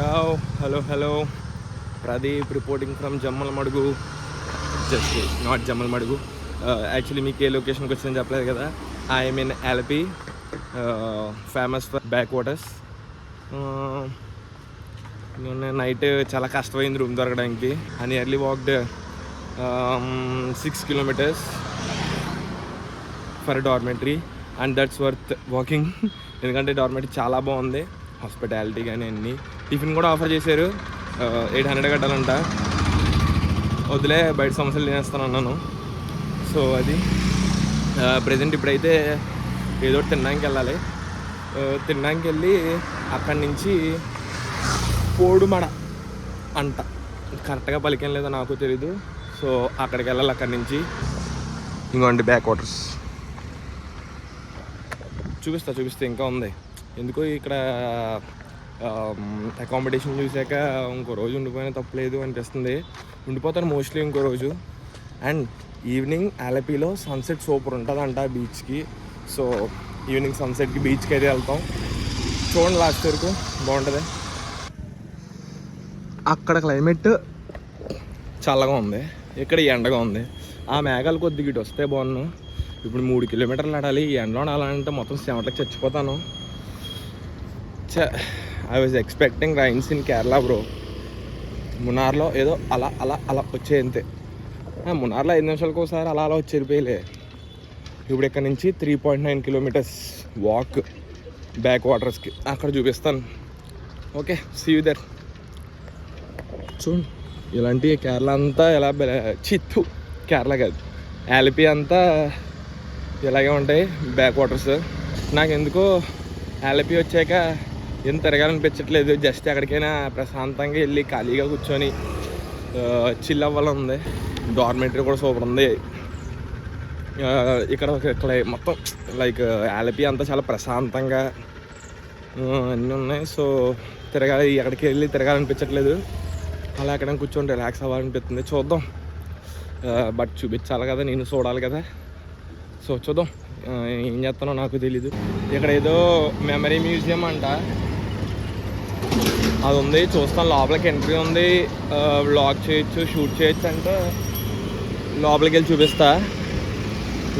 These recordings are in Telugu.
Hello. Pradeep reporting from Jammal Madugu. Just kidding, not Jammal Madugu. Actually, మీకు ఏ లొకేషన్కి వచ్చిందని చెప్పలేదు కదా. I am in Alleppey, famous for backwaters. Night చాలా కష్టమైంది room దొరకడానికి. I nearly walked 6 kilometers for a dormitory and that's worth walking. ఎందుకంటే డార్మెటరీ చాలా బాగుంది, హాస్పిటాలిటీ కానీ అన్నీ. టిఫిన్ కూడా ఆఫర్ చేశారు, 800 కట్టాలంట. వదిలే బయట సమస్యలు తినేస్తాను అన్నాను. సో అది ప్రజెంట్ ఇప్పుడైతే ఏదో తినడానికి వెళ్ళాలి. తినడానికి వెళ్ళి అక్కడి నుంచి పోడుమడ అంట, కరెక్ట్గా పలికేం లేదో నాకు తెలీదు. సో అక్కడికి వెళ్ళాలి. అక్కడి నుంచి ఇంకోండి బ్యాక్ వాటర్స్ చూపిస్తే ఇంకా ఉంది. ఎందుకో ఇక్కడ అకామిడేషన్ చూసాక ఇంకో రోజు ఉండిపోయినా తప్పలేదు అనిపిస్తుంది. ఉండిపోతాను మోస్ట్లీ ఇంకో రోజు. అండ్ ఈవినింగ్ ఆలపీలో సన్సెట్ సూపర్ ఉంటుందంట బీచ్కి. సో ఈవినింగ్ సన్సెట్కి బీచ్కి అయితే వెళ్తాం. చూడండి లాస్ట్ వరకు బాగుంటుంది. అక్కడ క్లైమేట్ చల్లగా ఉంది, ఇక్కడ ఎండగా ఉంది. ఆ మేఘాలు కొద్దిగా ఇటు వస్తే బాగున్నాను. ఇప్పుడు 3 కిలోమీటర్లు నడాలి. ఈ ఎండలో నడాలంటే మొత్తం చెమటలకు చచ్చిపోతాను. I was expecting rains in Kerala bro. మున్నార్లో ఏదో అలా వచ్చే అంతే. మున్నార్లో 5 నిమిషాలకు ఒకసారి అలా వచ్చి వెళ్ళిపోయలే. ఇప్పుడు ఇక్కడ నుంచి 3.9 కిలోమీటర్స్ వాక్ బ్యాక్ వాటర్స్కి. అక్కడ చూపిస్తాను. Okay, see you there. చూడండి ఇలాంటి కేరళ అంతా ఎలా చిత్తు కేరళ కాదు, ఆలపీ అంతా ఇలాగే ఉంటాయి బ్యాక్ వాటర్స్. నాకు ఎందుకో ఆలపీ వచ్చాక ఏం తిరగాలనిపించట్లేదు. జస్ట్ ఎక్కడికైనా ప్రశాంతంగా వెళ్ళి ఖాళీగా కూర్చొని చిల్ అవ్వాలని. డార్మెటరీ కూడా సూపర్ ఉంది. ఇక్కడ మొత్తం లైక్ ఆలపీ అంతా చాలా ప్రశాంతంగా అన్నీ ఉన్నాయి. సో ఎక్కడికి వెళ్ళి తిరగాలనిపించట్లేదు. అలా ఎక్కడ కూర్చొని రిలాక్స్ అవ్వాలనిపిస్తుంది. చూద్దాం, బట్ చూపించాలి కదా, నేను చూడాలి కదా. సో చూద్దాం ఏం చేస్తానో నాకు తెలీదు. ఇక్కడ ఏదో మెమరీ మ్యూజియం అంట, అది ఉంది. చూస్తాను. లోపలికి ఎంట్రీ ఉంది, వ్లాగ్ చేయొచ్చు, షూట్ చేయొచ్చు. అంటే లోపలికి వెళ్ళి చూపిస్తా,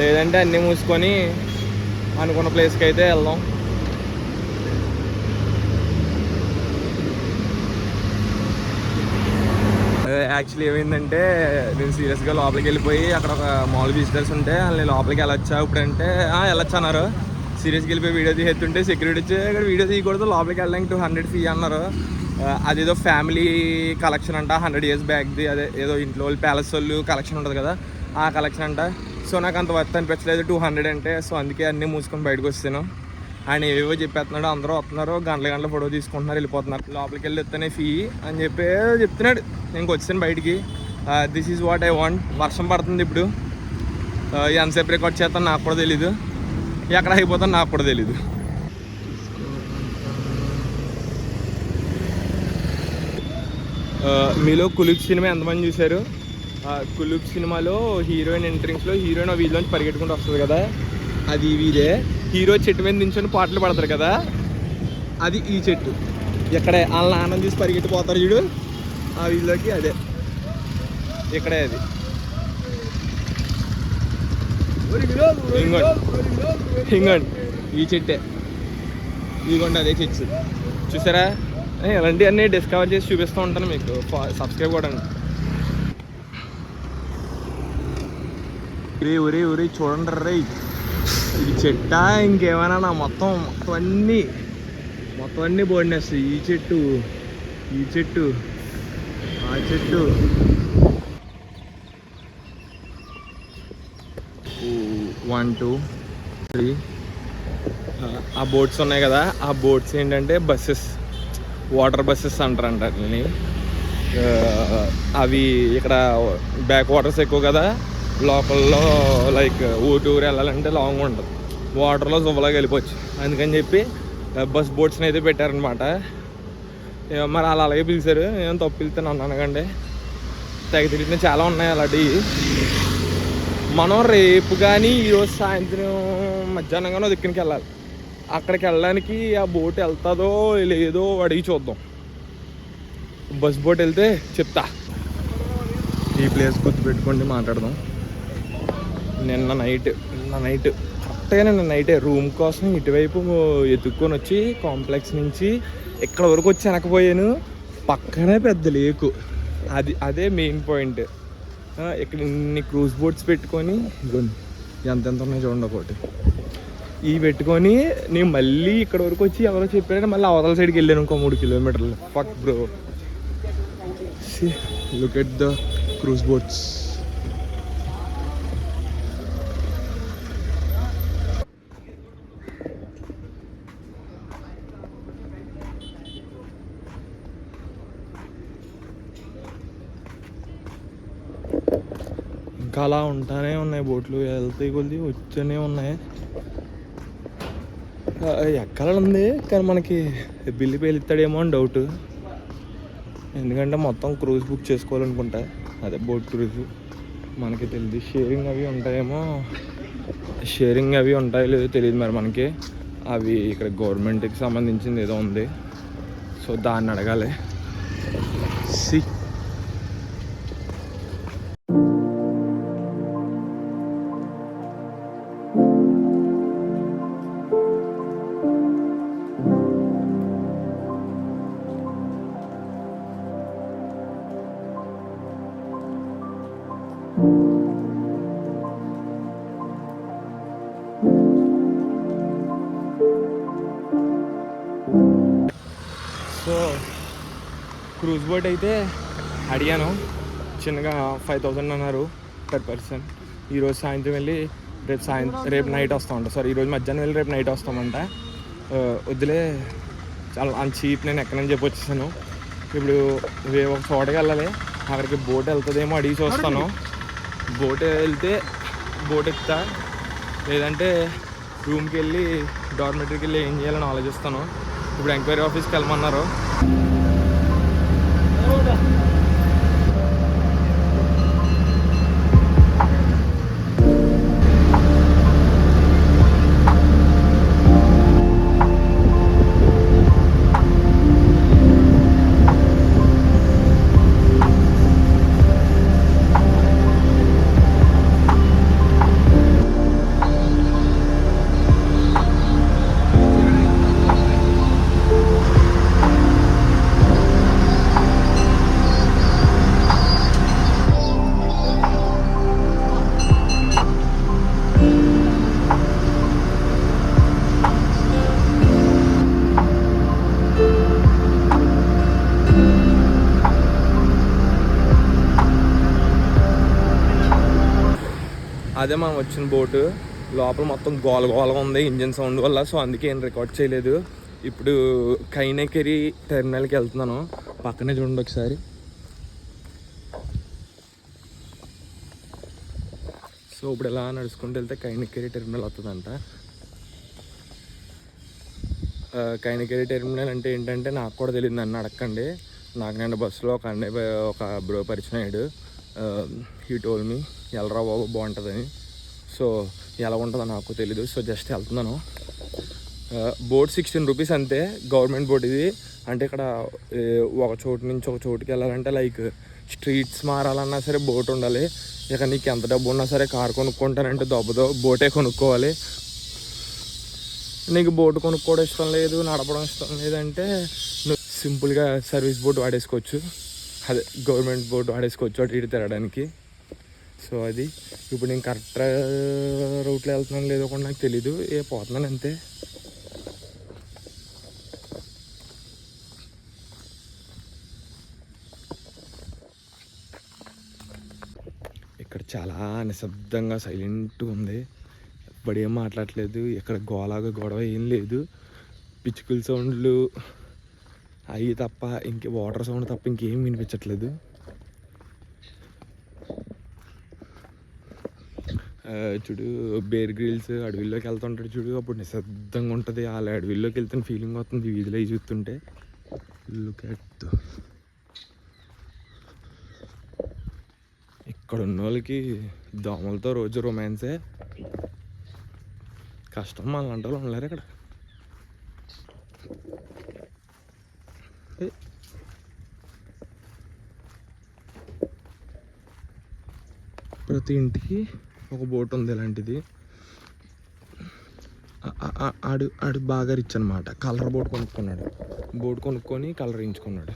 లేదంటే అన్నీ మూసుకొని అనుకున్న ప్లేస్కి అయితే వెళ్దాం. యాక్చువల్లీ ఏమైందంటే నేను సీరియస్గా లోపలికి వెళ్ళిపోయి అక్కడ ఒక మాల్ విజిటర్స్ ఉంటే వాళ్ళని లోపలికి వెళ్ళొచ్చా ఇప్పుడంటే వెళ్ళొచ్చు అన్నారు. సీరియస్గా వెళ్ళిపోయి వీడియో తీసేస్తుంటే సెక్యూరిటీ వచ్చి ఇక్కడ వీడియో తీయకూడదు, లోపలికి వెళ్ళడానికి 200 ఫీ అన్నారు. అదేదో ఫ్యామిలీ కలెక్షన్ అంట, 100 years బ్యాక్ది. అదే ఏదో ఇంట్లో వాళ్ళు ప్యాలెస్ వాళ్ళు కలెక్షన్ ఉంటుంది కదా, ఆ కలెక్షన్ అంట. సో నాకు అంత వర్త్ అనిపించలేదు 200 అంటే. సో అందుకే అన్నీ మూసుకొని బయటకు వస్తాను. ఆయన ఏవేవో చెప్పేస్తున్నాడు. అందరూ వస్తున్నారు, గంటల ఫోటో తీసుకుంటున్నారు, వెళ్ళిపోతున్నారు. లోపలికి వెళ్ళి వస్తేనే ఫీ అని చెప్పి చెప్తున్నాడు. నేను వచ్చాను బయటికి. This is what I want. వర్షం పడుతుంది ఇప్పుడు. ఎంతసేపు రికార్డ్ చేస్తాను నాకు కూడా తెలీదు, ఎక్కడ అయిపోతాను నాకు కూడా తెలీదు. మీలో కులుప్ సినిమా ఎంతమంది చూశారు? కులుప్ సినిమాలో హీరోయిన్ ఎంట్రింగ్స్లో హీరోయిన్ ఆ వీధిలోంచి పరిగెట్టుకుంటూ వస్తుంది కదా, అది వీధే. హీరో చెట్టు మీద నించొని పాటలు పడతారు కదా, అది ఈ చెట్టు. ఇక్కడే వాళ్ళ నాన్న చూసి పరిగెట్టిపోతారు చూడు ఆ వీధిలోకి, అదే ఇక్కడే. అది ఇంకోండి ఈ చెట్టే, ఇదిగోండి అదే చెట్టు. చూసారా? ఇలాంటివన్నీ డిస్కవర్ చేసి చూపిస్తూ ఉంటాను మీకు. సబ్స్క్రైబ్ కూడా. ఒరే చూడండి రే, ఇది చెట్టా ఇంకేమైనా? నా మొత్తం అన్నీ బోడినేస్తాయి. ఈ చెట్టు ఆ చెట్టు. 1 2 3 ఆ బోట్స్ ఉన్నాయి కదా, ఆ బోట్స్ ఏంటంటే బస్సెస్, వాటర్ బస్సెస్ అంటారంట అట్లని. అవి ఇక్కడ బ్యాక్ వాటర్స్ ఎక్కువ కదా, లోకల్లో లైక్ ఊరు వెళ్ళాలంటే లాంగ్ ఉంటుంది. వాటర్లో జువ్వలాగా వెళ్ళిపోవచ్చు. అందుకని చెప్పి బస్ బోట్స్ని అయితే పెట్టారనమాట. మరి వాళ్ళు అలాగే పిలిచారు, ఏం తప్పు పిలిచాను నన్ను అనకండి. తెగ తిరిగిన చాలా ఉన్నాయి అలాంటివి. మనం రేపు కానీ ఈరోజు సాయంత్రం మధ్యాహ్నం కానీ దిక్కునికి వెళ్ళాలి. అక్కడికి వెళ్ళడానికి ఆ బోట్ వెళ్తుందో లేదో అడిగి చూద్దాం. బస్ బోట్ వెళ్తే చెప్తా. ఈ ప్లేస్ గుర్తుపెట్టుకోండి, మాట్లాడదాం. నిన్న నైట్ కరెక్ట్గా నిన్న నైటే రూమ్ కోసం ఇటువైపు ఎత్తుక్కొని వచ్చి కాంప్లెక్స్ నుంచి ఇక్కడ వరకు వచ్చి వెనకపోయాను. పక్కనే పెద్ద లేకు, అదే మెయిన్ పాయింట్. ఇక్కడ ఇన్ని క్రూజ్ బోట్స్ పెట్టుకొని ఎంతెంత ఉన్నాయి చూడండి. ఒకటి ఇవి పెట్టుకొని నేను మళ్ళీ ఇక్కడ వరకు వచ్చి ఎవరో చెప్పారంటే మళ్ళీ అవతల సైడ్కి వెళ్ళాను ఇంకో 3 కిలోమీటర్లు. Fuck bro, look at the cruise boats. ఇంకా అలా ఉంటానే ఉన్నాయి బోట్లు, వెళ్తాయి కొద్ది వచ్చనే ఉన్నాయి. ఎక్కాలని కానీ మనకి బిల్లు పేలుస్తాడేమో అని డౌట్. ఎందుకంటే మొత్తం క్రూజ్ బుక్ చేసుకోవాలనుకుంటా, అదే బోట్ క్రూజ్. మనకి తెలియదు షేరింగ్ అవి ఉంటాయేమో, షేరింగ్ అవి ఉంటాయో లేదో తెలియదు మరి మనకి. అవి ఇక్కడ గవర్నమెంట్కి సంబంధించింది ఏదో ఉంది, సో దాన్ని అడగాలి. సి సో క్రూజ్ బోట్ అయితే అడిగాను, చిన్నగా 5,000 అన్నారు పర్ పర్సన్. ఈరోజు సాయంత్రం వెళ్ళి రేపు నైట్ వస్తామంట. సారీ, ఈరోజు మధ్యాహ్నం వెళ్ళి రేపు నైట్ వస్తామంట. వద్దులే, చాలా అంత చీప్, నేను ఎక్కడని చెప్పి వచ్చేసాను. ఇప్పుడు ఒక చోటకి వెళ్ళాలి, అక్కడికి బోట్ వెళ్తుందేమో అడిగి చూస్తాను. బోట్ వెళ్తే బోట్ ఎక్కుతా, లేదంటే రూమ్కి వెళ్ళి డార్మెటరీకి వెళ్ళి ఏం చేయాలని ఆలోచిస్తాను. ఇప్పుడు ఎంక్వైరీ ఆఫీస్కి వెళ్ళమన్నారు. అదే మనం వచ్చిన బోటు లోపల మొత్తం గోలగా ఉంది ఇంజిన్ సౌండ్ వల్ల, సో అందుకే ఏం రికార్డ్ చేయలేదు. ఇప్పుడు కైనకిరి టెర్మినల్కి వెళ్తున్నాను. పక్కనే చూడండి ఒకసారి. సో ఇప్పుడు ఎలా నడుచుకుంటూ వెళ్తే కైనకిరి టెర్మినల్ వస్తుందంట. కైనకిరి టెర్మినల్ అంటే ఏంటంటే నాకు కూడా తెలియదు, నన్ను అడగండి. నాకు నేను బస్సులో ఒక బ్రో పరిచయం అయ్యాడు. హీ టోల్ మీ ఎలరా బాబు బాగుంటుందని. సో ఎలా ఉంటుందో నాకు తెలీదు, సో జస్ట్ వెళ్తున్నాను. బోట్ 16 రూపీస్ అంతే, గవర్నమెంట్ బోట్ ఇది. అంటే ఇక్కడ ఒక చోటు నుంచి ఒక చోటుకి వెళ్ళాలంటే లైక్ స్ట్రీట్స్ మారాలన్నా సరే బోట్ ఉండాలి. ఇక నీకు ఎంత డబ్బు ఉన్నా సరే కారు కొనుక్కుంటానంటే దబ్బతో బోటే కొనుక్కోవాలి. నీకు బోట్ కొనుక్కోవడం ఇష్టం లేదు, నడపడం ఇష్టం లేదంటే నువ్వు సింపుల్గా సర్వీస్ బోట్ వాడేసుకోవచ్చు, అదే గవర్నమెంట్ బోట్ వాడేసుకోవచ్చు అటు ఇటు తిరగడానికి. సో అది ఇప్పుడు నేను కరెక్ట్ రూట్లో వెళ్తున్నాను లేదో కూడా నాకు తెలీదు, పోతున్నాను అంతే. ఇక్కడ చాలా నిశ్శబ్దంగా సైలెంట్గా ఉంది, ఎప్పుడు ఏం మాట్లాడలేదు. ఇక్కడ గొడవ ఏం లేదు, పిచ్చుకల సౌండ్లు అవి తప్ప వాటర్ సౌండ్ తప్ప ఇంకేం వినిపించట్లేదు. చూడు బేర్ గ్రిల్స్ అడవిలోకి వెళ్తుంటాడు చూడు, అప్పుడు నిశ్శబ్దంగా ఉంటుంది. అలా అడవిలోకి వెళ్తున్న ఫీలింగ్ వస్తుంది వీధిలో చూస్తుంటే. లుక్ ఎట్ ఇక్కడ ఉన్న వాళ్ళకి దోమలతో రోజు రొమాన్సే, కష్టం. మన లాంటి వాళ్ళు ఉండలేరు ఇక్కడ. ప్రతి ఇంటికి ఒక బోట్ ఉంది ఇలాంటిది. ఆడు బాగా రిచ్ అనమాట. కలర్ బోట్ కొనుక్కొని కలర్ వేయించుకున్నాడు.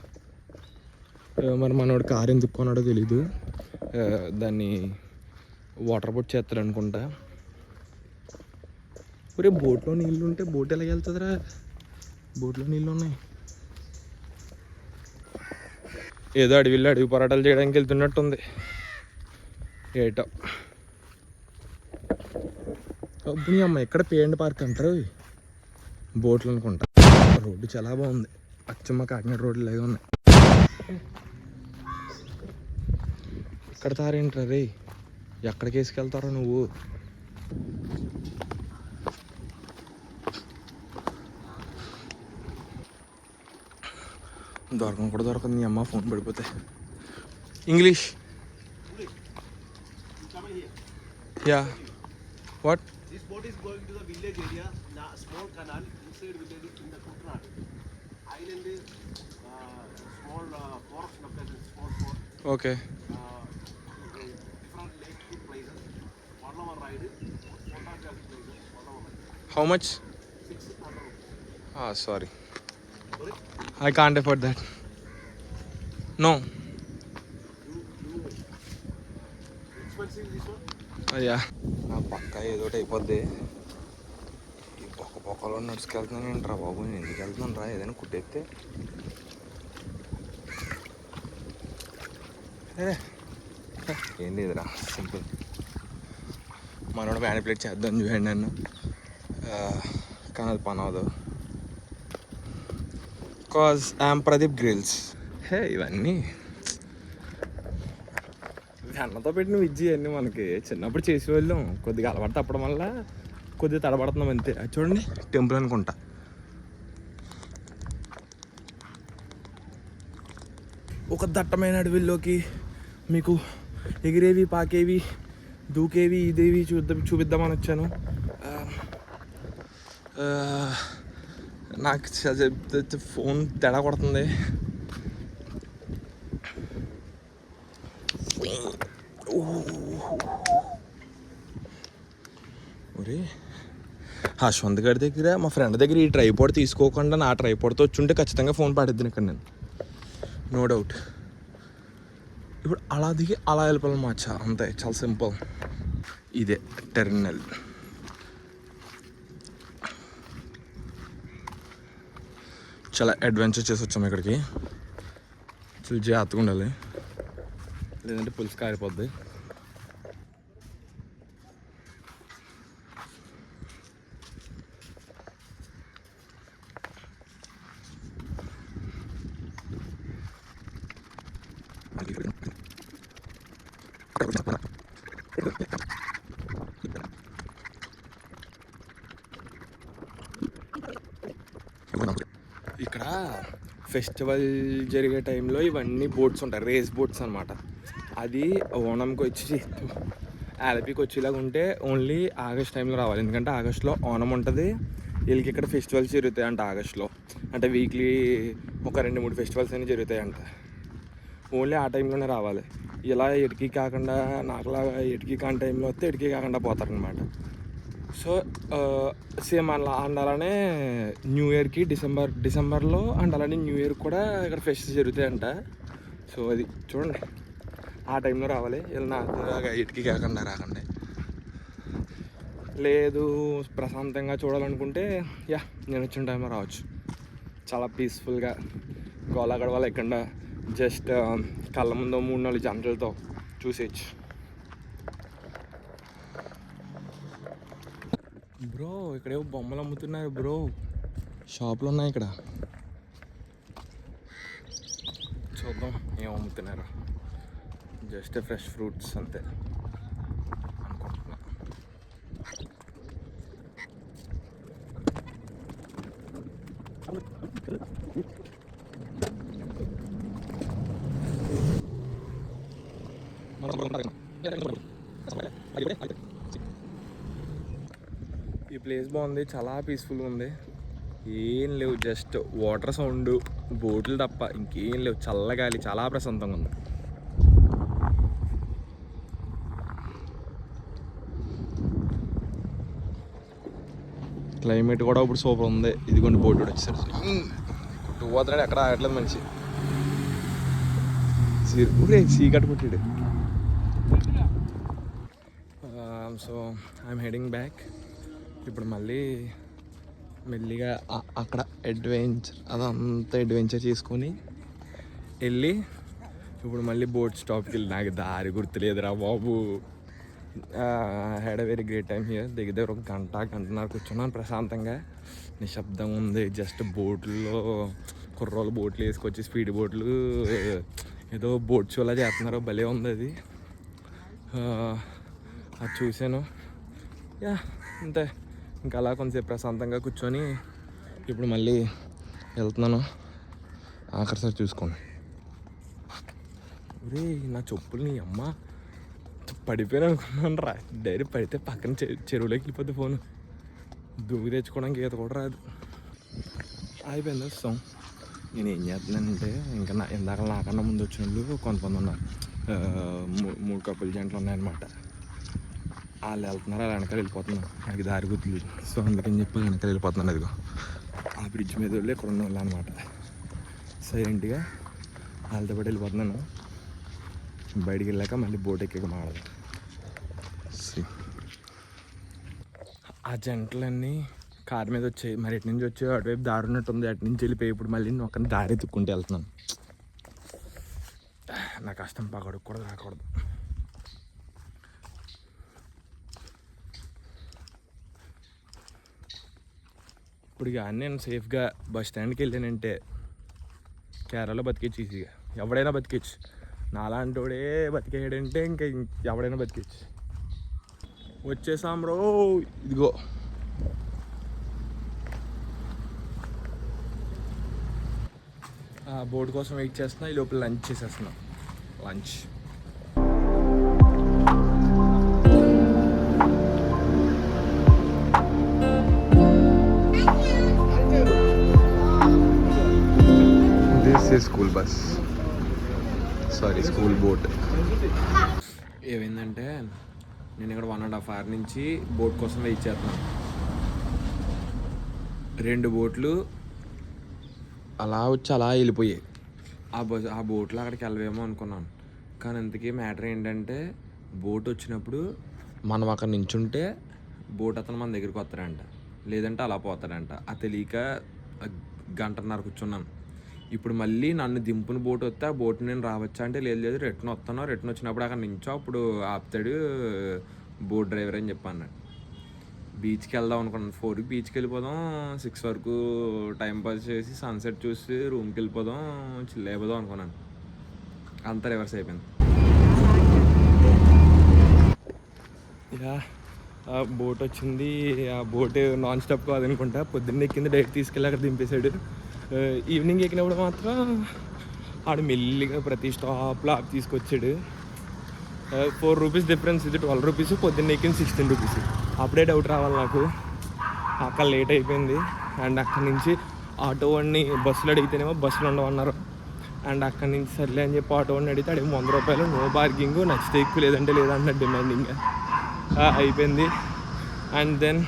మరి మనోడు కారు ఎందుకు కొన్నాడో తెలీదు. దాన్ని వాటర్ బోట్ చేస్తాడు అనుకుంటా. ఒరే బోట్లో నీళ్ళు ఉంటే బోట్ ఎలా వెళ్తుందిరా? బోట్లో నీళ్ళు ఉన్నాయి. ఏదో అడవి పోరాటాలు చేయడానికి వెళ్తున్నట్టుంది. ఏటో అబ్బుని అమ్మ ఎక్కడ పేండ్ పార్క్ అంటారు బోట్లు అనుకుంటా. రోడ్డు చాలా బాగుంది. అచ్చమ్మ కాకినాడ రోడ్లు లాగా ఉన్నాయి. ఇక్కడ తారేంట్రా రే? ఎక్కడికి వేసుకెళ్తారో నువ్వు? దొరకదు నీ అమ్మ ఫోన్ పడిపోతే. English yeah what? This boat is going to the village area, small canal inside village in the Kutrad. Island is small forest location, small forest. Okay. Different lake places. 1 hour ride. 1 hour places. 1 hour ride. How much? 600. Sorry. Sorry? I can't afford that. No. Expensive this one? Yeah. నా పక్క ఏదోటి అయిపోద్ది. ఈ పొక్కలో నడుచుకెళ్తున్నాను ఏంట్రా బాబు? నేను ఎందుకు వెళ్తున్నాను రా? ఏదైనా కుట్టేస్తే ఏం లేదురా, సింపుల్. మనోడు మ్యానిపులేట్ చేద్దాం చూడండి నన్ను, కానీ అది పని అవ్వదు. Cause I'm Pradeep Grylls. ఇవన్నీ అన్నతో పెట్టిన విద్య అన్నీ మనకి చిన్నప్పుడు చేసేవాళ్ళం. కొద్దిగా అలవాటు తప్పడం వల్ల కొద్దిగా తడబడుతున్నాం అంతే. అది చూడండి టెంపుల్ అనుకుంటా. ఒక దట్టమైన అడవిలోకి మీకు ఎగిరేవి, పాకేవి, దూకేవి, ఇదేవి చూపిద్దామని వచ్చాను. నాకు ఫోన్ తేడా కొడుతుంది. ఒరే హశ్వంత్ గారి దగ్గర, మా ఫ్రెండ్ దగ్గర ఈ ట్రైపాడ్ తీసుకోకుండా నా ట్రైపాడ్తో వచ్చుంటే ఖచ్చితంగా ఫోన్ పాడేద్దాను ఇక్కడ నేను, నో డౌట్. ఇప్పుడు అలా దిగి అలా వెళ్ళిపోవాలి మా అంతే, చాలా సింపుల్. ఇదే టెర్మినల్. చాలా అడ్వెంచర్ చేసి వచ్చాము ఇక్కడికి. చాలా జాగ్రత్తగా ఉండాలి, లేదంటే పులుసు కారిపోద్ది. ఇక్కడ ఫెస్టివల్ జరిగే టైంలో ఇవన్నీ బోట్స్ ఉంటాయి, రేస్ బోట్స్ అనమాట. అది ఓణంకి వచ్చి ఆలపీకి వచ్చేలాగా ఉంటే ఓన్లీ ఆగస్ట్ టైంలో రావాలి. ఎందుకంటే ఆగస్ట్లో ఓణం ఉంటుంది, వీళ్ళకి ఇక్కడ ఫెస్టివల్స్ జరుగుతాయి అంట ఆగస్ట్లో. అంటే వీక్లీ ఒక 2-3 ఫెస్టివల్స్ అనేవి జరుగుతాయి అంట. ఓన్లీ ఆ టైంలోనే రావాలి. ఇలా ఎడికి కాకుండా నాకులాగా ఎడికి కాని టైంలో వస్తే ఎడికి కాకుండా పోతారనమాట. సో సేమ్ అలా అండ్ అలానే న్యూ ఇయర్కి డిసెంబర్లో అండ్ అలానే న్యూ ఇయర్ కూడా ఇక్కడ ఫెస్టివల్స్ జరుగుతాయంట. సో అది చూడండి, ఆ టైంలో రావాలి. ఇలా నాకు ఎడికి కాకుండా రాకండి. లేదు ప్రశాంతంగా చూడాలనుకుంటే నేను వచ్చిన టైంలో రావచ్చు. చాలా పీస్ఫుల్గా గోలా గడవ లేకుండా జస్ట్ కళ్ళ ముందు 3-4 జంటలతో చూసేయచ్చు. బ్రో ఇక్కడేవో బొమ్మలు అమ్ముతున్నారు బ్రో, షాపులు ఉన్నాయి ఇక్కడ. చూద్దాం ఏం అమ్ముతున్నారు. జస్ట్ ఫ్రెష్ ఫ్రూట్స్ అంతే అనుకుంటున్నా. ఈ ప్లేస్ బాగుంది, చాలా పీస్ఫుల్గా ఉంది. ఏం లేవు, జస్ట్ వాటర్ సౌండ్, బోట్లు తప్ప ఇంకేం లేవు. చల్లగాలి, చాలా ప్రశాంతంగా ఉంది. క్లైమేట్ కూడా ఇప్పుడు సూపర్ ఉంది. ఇదిగోండి బోర్డు వచ్చేసాడు. కుట్టు పోతున్నాడు, ఎక్కడ ఆగట్లేదు మనిషి. సీ కట్టుకుంటాడు. So I'm heading back. ఇప్పుడు మళ్ళీ మెల్లిగా అక్కడ అదంతా అడ్వెంచర్ చేసుకొని వెళ్ళి ఇప్పుడు మళ్ళీ బోట్ స్టాప్కి వెళ్ళి, నాకు దారి గుర్తులేదురా బాబు. Had a very great time here. దగ్గర ఒక గంటన్నర కూర్చున్నాను ప్రశాంతంగా. నిశ్శబ్దం ఉంది. జస్ట్ బోట్లో కుర్రోళ్ళు బోట్లు వేసుకొచ్చి స్పీడ్ బోట్లు ఏదో బోట్ షోలా చేస్తున్నారు. భలే ఉంది అది. అది చూశాను. యా అంతే. ఇంకా అలా కొంచెంసేపు ప్రశాంతంగా కూర్చొని ఇప్పుడు మళ్ళీ వెళ్తున్నాను. ఆఖరిసారి చూసుకోండి. ఒరే నా చెప్పులు నీ అమ్మ పడిపోయాను అనుకున్నాను రా. డైరెక్ట్ పడితే పక్కన చెరువులోకి వెళ్ళిపోద్ది ఫోను. దూకి తెచ్చుకోవడానికి ఈత కూడా రాదు. అయిపోయింది వస్తాం. నేను ఏం చేస్తున్నానంటే ఇంకా ఇందాక నాకన్నా ముందు వచ్చిన వాళ్ళు కొంతమంది ఉన్నారు. 3 కప్పుల జంటలు ఉన్నాయన్నమాట. వాళ్ళు వెళ్తున్నారు, అలా వెనకాల వెళ్ళిపోతున్నాను. నాకు దారి గుర్తులేదు. సో అందుకని చెప్పి వెనకాల వెళ్ళిపోతున్నాను. అదిగో ఆ బ్రిడ్జ్ మీద వెళ్ళి ఇక్కడ ఉన్న వాళ్ళు అనమాట. సైలెంట్గా వాళ్ళతో పాటు వెళ్ళిపోతున్నాను. బయటికి వెళ్ళాక మళ్ళీ బోట్ ఎక్కి మాడదు. ఆ జంటలన్నీ కారు మీద వచ్చాయి. మరి ఎటు నుంచి వచ్చాయి, అటువైపు దారి ఉన్నట్టు ఉంది. అటు నుంచి వెళ్ళిపోయి ఇప్పుడు మళ్ళీ ఒక దారి ఎత్తుక్కుంటూ వెళ్తున్నాను. నా కష్టం పగడుకు కూడా రాకూడదు. ఇప్పుడు కానీ నేను సేఫ్గా బస్ స్టాండ్కి వెళ్ళానంటే కేరళలో బతికేచ్చు ఈజీగా. ఎవడైనా బతికేచ్చు. నాలాంటోడే బతికేయడంటే ఇంకా ఎవడైనా బతికేచ్చు. వచ్చేసాం రో. ఇదిగో బోర్డు కోసం వెయిట్ చేస్తున్నా. ఈ లోపల లంచ్ చేసేస్తున్నా. Lunch school bus, sorry school boat. ఏమైందంటే నేను ఇక్కడ 1.5 hour నుంచి బోట్ కోసం వెయిట్ చేస్తున్నాను. 2 బోట్లు అలా వచ్చి అలా వెళ్ళిపోయాయి. ఆ బోట్లో అక్కడికి వెళ్ళవేమో అనుకున్నాను. కానీ ఇంతకీ మ్యాటర్ ఏంటంటే బోట్ వచ్చినప్పుడు మనం అక్కడ నించుంటే బోట్ అతను మన దగ్గరికి వస్తాడంట, లేదంటే అలా పోతాడంట. అది తెలియక 1.5 గంటలు కూర్చున్నాను. ఇప్పుడు మళ్ళీ నన్ను దింపుని బోట్ వస్తే ఆ బోట్ నేను రావచ్చా అంటే లేదు రిటర్న్ వస్తాను. రిటర్న్ వచ్చినప్పుడు అక్కడ నించో అప్పుడు ఆపుతాడు బోట్ డ్రైవర్ అని చెప్పాను. బీచ్కి వెళ్దాం అనుకున్నాను. 4కి బీచ్కి వెళ్ళిపోదాం, 6 వరకు టైంపాస్ చేసి సన్సెట్ చూసి రూమ్కి వెళ్ళిపోదాం, చిల్ అయిపోదాం అనుకున్నాను. అంతా రివర్స్ అయిపోయింది. ఇలా ఆ బోట్ వచ్చింది. ఆ బోట్ నాన్ స్టాప్ కాదనుకుంటా. పొద్దున్న ఎక్కింది, డైరెక్ట్ తీసుకెళ్ళి అక్కడ దింపేశాడు. ఈవినింగ్ ఎక్కినప్పుడు మాత్రం ఆడు మెల్లిగా ప్రతి స్టాప్లో ఆపి తీసుకొచ్చాడు. 4 రూపీస్ డిఫరెన్స్. ఇది 12 రూపీస్. పొద్దున్న ఎక్కింది 16 రూపీస్. అప్పుడే డౌట్ రావాలి నాకు. అక్కడ లేట్ అయిపోయింది. అండ్ అక్కడి నుంచి ఆటో వాడిని బస్సులు అడిగితేనేమో బస్సులు ఉండవన్నారు. అండ్ అక్కడి నుంచి సర్లే అని చెప్పి ఆటో వాడిని అడిగితే అడిగి 100 రూపాయలు, నో పార్కింగ్, నచ్చితే ఎక్కువ లేదంటే లేదంటే డిమాండింగ్ అయిపోయింది. అండ్ దెన్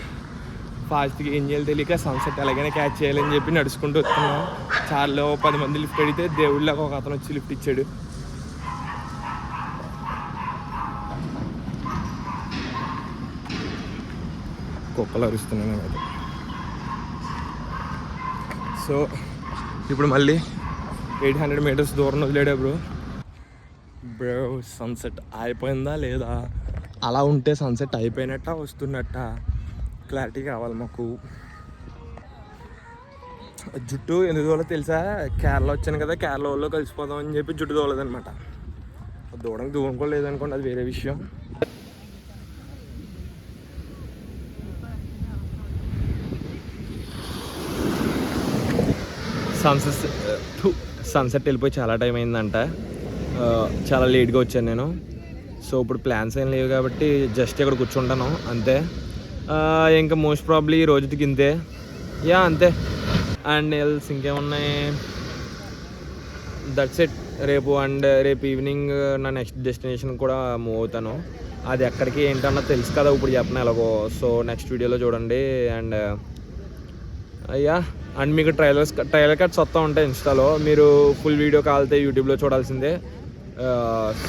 ఫాస్ట్గా ఏం చేయాలి తెలియక సన్సెట్ ఎలాగైనా క్యాచ్ చేయాలని చెప్పి నడుచుకుంటూ వస్తున్నాం. చాలా 10 మంది లిఫ్ట్ అడిగితే దేవుళ్ళకి ఒక అతను వచ్చి లిఫ్ట్ ఇచ్చాడు. కుక్కలు అరుస్తున్నాను అది. సో ఇప్పుడు మళ్ళీ 800 మీటర్స్ దూరం వదిలేడా బ్రో. సన్సెట్ అయిపోయిందా లేదా? అలా ఉంటే సన్సెట్ అయిపోయినట్ట వస్తున్నట్ట క్లారిటీ కావాలి మాకు. జుట్టు ఎందుకు దూడలో తెలుసా? కేరళ వచ్చాను కదా, కేరళ వాళ్ళు కలిసిపోదాం అని చెప్పి జుట్టు దూడలేదనమాట. దూడనికి దూరం కూడా లేదనుకోండి, అది వేరే విషయం. సన్సెట్ వెళ్ళిపోయి చాలా టైం అయిందంట. చాలా లేట్గా వచ్చాను నేను. సో ఇప్పుడు ప్లాన్స్ ఏం లేవు కాబట్టి జస్ట్ ఇక్కడ కూర్చుంటాను అంతే. ఇంకా మోస్ట్ ప్రాబ్లీ ఈ రోజుకి ఇంతే. యా అంతే. అండ్ ఎల్స్ ఇంకేమున్నాయి, దట్స్ ఇట్. రేపు ఈవినింగ్ నా నెక్స్ట్ డెస్టినేషన్ కూడా మూవ్ అవుతాను. అది ఎక్కడికి ఏంటన్నా తెలుసు కదా, ఇప్పుడు చెప్పను ఎలాగో. సో నెక్స్ట్ వీడియోలో చూడండి. అండ్ అయ్యా అండ్ మీకు ట్రైలర్ కట్స్ వస్తూ ఉంటాయి ఇన్స్టాలో, మీరు ఫుల్ వీడియో కావాలితే యూట్యూబ్లో చూడాల్సిందే.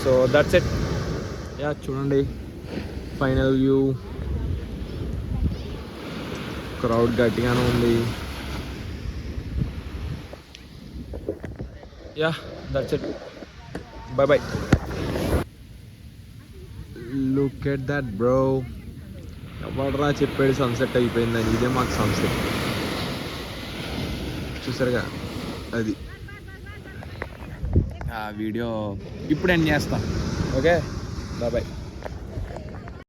So that's it. యా చూడండి ఫైనల్ వ్యూ, క్రౌడ్ గట్టిగానే ఉంది. Yeah that's it, by by. Look at that bro, ఎవడరా చెప్పాడు సన్సెట్ అయిపోయిందని, ఇదే మాకు సన్సెట్. చూసారుగా, అది ఆ వీడియో ఇప్పుడు ఎండ్ చేస్తాం. Okay bye bye.